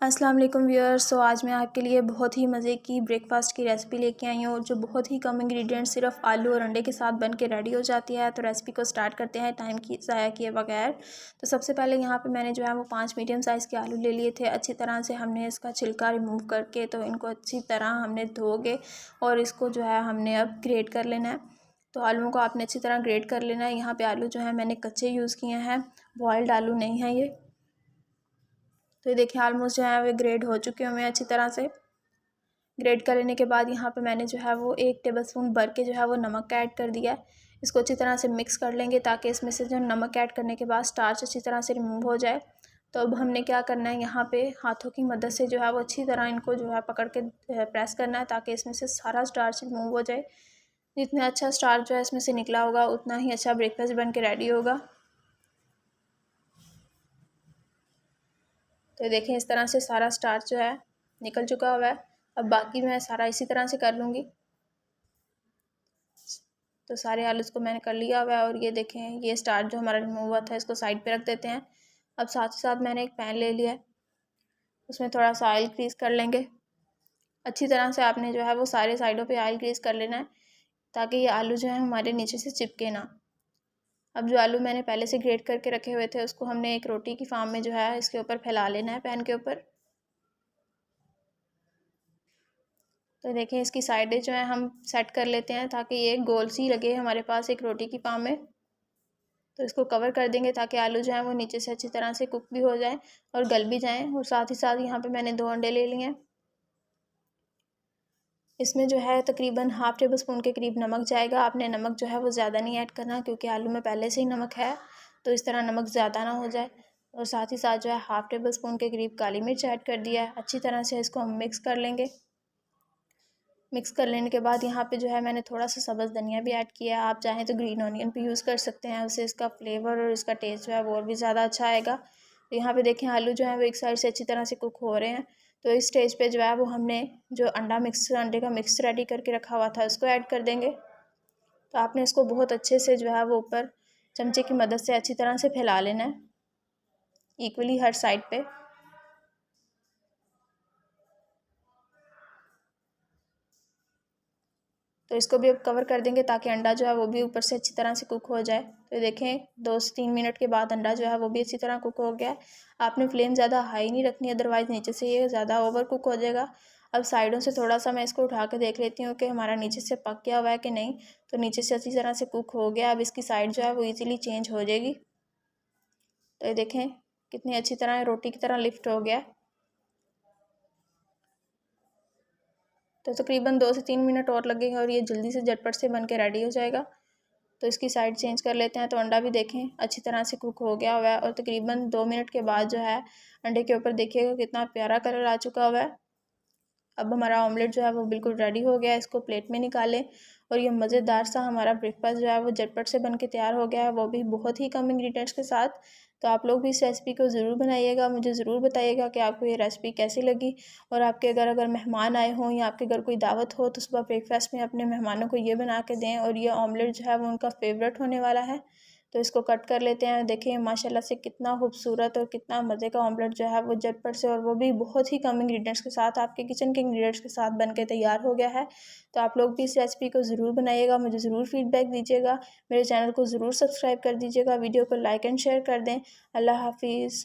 अस्सलाम वालेकुम व्यूअर्स। आज मैं आपके लिए बहुत ही मज़े की ब्रेकफास्ट की रेसिपी लेके आई हूँ जो बहुत ही कम इंग्रेडिएंट्स सिर्फ आलू और अंडे के साथ बन के रेडी हो जाती है। तो रेसिपी को स्टार्ट करते हैं टाइम की ज़ाया किए बगैर। तो सबसे पहले यहाँ पे मैंने जो है वो 5 मीडियम साइज़ के आलू ले लिए थे। अच्छी तरह से हमने इसका छिलका रिमूव करके तो इनको अच्छी तरह हमने धो के और इसको जो है हमने अब ग्रेट कर लेना है। तो आलूओं को आपने अच्छी तरह ग्रेट कर लेना है। यहाँ पर आलू जो है मैंने कच्चे यूज़ किए हैं, बॉयल्ड आलू नहीं है ये। तो ये देखिए ऑलमोस्ट जो है वे ग्रेड हो चुके हुए हैं अच्छी तरह से। ग्रेड कर लेने के बाद यहाँ पे मैंने जो है वो 1 टेबलस्पून भर के जो है वो नमक ऐड कर दिया है। इसको अच्छी तरह से मिक्स कर लेंगे ताकि इसमें से जो नमक ऐड करने के बाद स्टार्च अच्छी तरह से रिमूव हो जाए। तो अब हमने क्या करना है, यहाँ पे हाथों की मदद से जो है वो अच्छी तरह इनको जो है पकड़ के प्रेस करना है ताकि इसमें से सारा स्टार्च रिमूव हो जाए। जितना अच्छा स्टार्च जो है इसमें से निकला होगा उतना ही अच्छा ब्रेकफास्ट बन के रेडी होगा। तो देखें इस तरह से सारा स्टार्च जो है निकल चुका हुआ है। अब बाकी मैं सारा इसी तरह से कर लूँगी। तो सारे आलू को मैंने कर लिया हुआ है और ये देखें ये स्टार्च जो हमारा रिमूव हुआ था इसको साइड पे रख देते हैं। अब साथ ही साथ मैंने एक पैन ले लिया है, उसमें थोड़ा सा ऑयल ग्रीस कर लेंगे। अच्छी तरह से आपने जो है वो सारे साइडों पे ऑयल ग्रीस कर लेना है ताकि ये आलू जो है हमारे नीचे से चिपके ना। अब जो आलू मैंने पहले से ग्रेट करके रखे हुए थे उसको हमने एक रोटी की फॉर्म में जो है इसके ऊपर फैला लेना है पैन के ऊपर। तो देखें इसकी साइडें जो है हम सेट कर लेते हैं ताकि ये गोल सी लगे हमारे पास एक रोटी की पाव में। तो इसको कवर कर देंगे ताकि आलू जो है वो नीचे से अच्छी तरह से कुक भी हो जाए और गल भी जाएं। और साथ ही साथ यहाँ पे मैंने 2 अंडे ले लिए हैं। इसमें जो है तकरीबन हाफ़ टेबल स्पून के करीब नमक जाएगा। आपने नमक जो है वो ज़्यादा नहीं ऐड करना क्योंकि आलू में पहले से ही नमक है, तो इस तरह नमक ज़्यादा ना हो जाए। और साथ ही साथ जो है हाफ़ टेबल स्पून के करीब काली मिर्च ऐड कर दिया है। अच्छी तरह से इसको हम मिक्स कर लेंगे। मिक्स कर लेने के बाद यहाँ पे जो है मैंने थोड़ा सा सब्ज़ धनिया भी ऐड किया है। आप चाहें तो ग्रीन ऑनियन भी यूज़ कर सकते हैं, उससे इसका फ्लेवर और इसका टेस्ट जो है वो और भी ज़्यादा अच्छा आएगा। तो यहाँ पे देखें आलू जो है वो एक साइड से अच्छी तरह से कुक हो रहे हैं। तो इस स्टेज पे जो है वो हमने जो अंडे का मिक्स रेडी करके रखा हुआ था उसको ऐड कर देंगे। तो आपने इसको बहुत अच्छे से जो है वो ऊपर चमचे की मदद से अच्छी तरह से फैला लेना है इक्वली हर साइड पे। तो इसको भी अब कवर कर देंगे ताकि अंडा जो है वो भी ऊपर से अच्छी तरह से कुक हो जाए। तो देखें 2 से 3 मिनट के बाद अंडा जो है वो भी अच्छी तरह कुक हो गया है। आपने फ्लेम ज़्यादा हाई नहीं रखनी, अदरवाइज़ नीचे से ये ज़्यादा ओवर कुक हो जाएगा। अब साइडों से थोड़ा सा मैं इसको उठा के देख लेती हूँ कि हमारा नीचे से पक गया हुआ है कि नहीं। तो नीचे से अच्छी तरह से कुक हो गया। अब इसकी साइड जो है वो ईज़िली चेंज हो जाएगी। तो ये देखें कितनी अच्छी तरह रोटी की तरह लिफ्ट हो गया। तो तकरीबन 2 से 3 मिनट और लगेंगे और ये जल्दी से झटपट से बन के रेडी हो जाएगा। तो इसकी साइड चेंज कर लेते हैं। तो अंडा भी देखें अच्छी तरह से कुक हो गया हुआ है और तकरीबन 2 मिनट के बाद जो है अंडे के ऊपर देखिएगा कितना प्यारा कलर आ चुका हुआ है। अब हमारा ऑमलेट जो है वो बिल्कुल रेडी हो गया है। इसको प्लेट में निकालें और ये मज़ेदार सा हमारा ब्रेकफास्ट जो है वो झटपट से बन के तैयार हो गया है, वो भी बहुत ही कम इंग्रेडिएंट्स के साथ। तो आप लोग भी इस रेसिपी को ज़रूर बनाइएगा। मुझे ज़रूर बताइएगा कि आपको ये रेसिपी कैसी लगी। और आपके अगर मेहमान आए हों या आपके घर कोई दावत हो तो सुबह ब्रेकफास्ट में अपने मेहमानों को ये बना के दें और ये ऑमलेट जो है वो उनका फेवरेट होने वाला है। तो इसको कट कर लेते हैं। देखिए माशाल्लाह से कितना खूबसूरत और कितना मज़े का ऑमलेट जो है वो झटपट से और वो भी बहुत ही कम इंग्रेडिएंट्स के साथ आपके किचन के इंग्रेडिएंट्स के साथ बन के तैयार हो गया है। तो आप लोग भी इस रेसिपी को ज़रूर बनाइएगा, मुझे ज़रूर फीडबैक दीजिएगा। मेरे चैनल को ज़रूर सब्सक्राइब कर दीजिएगा, वीडियो को लाइक एंड शेयर कर दें। अल्लाह हाफिज़।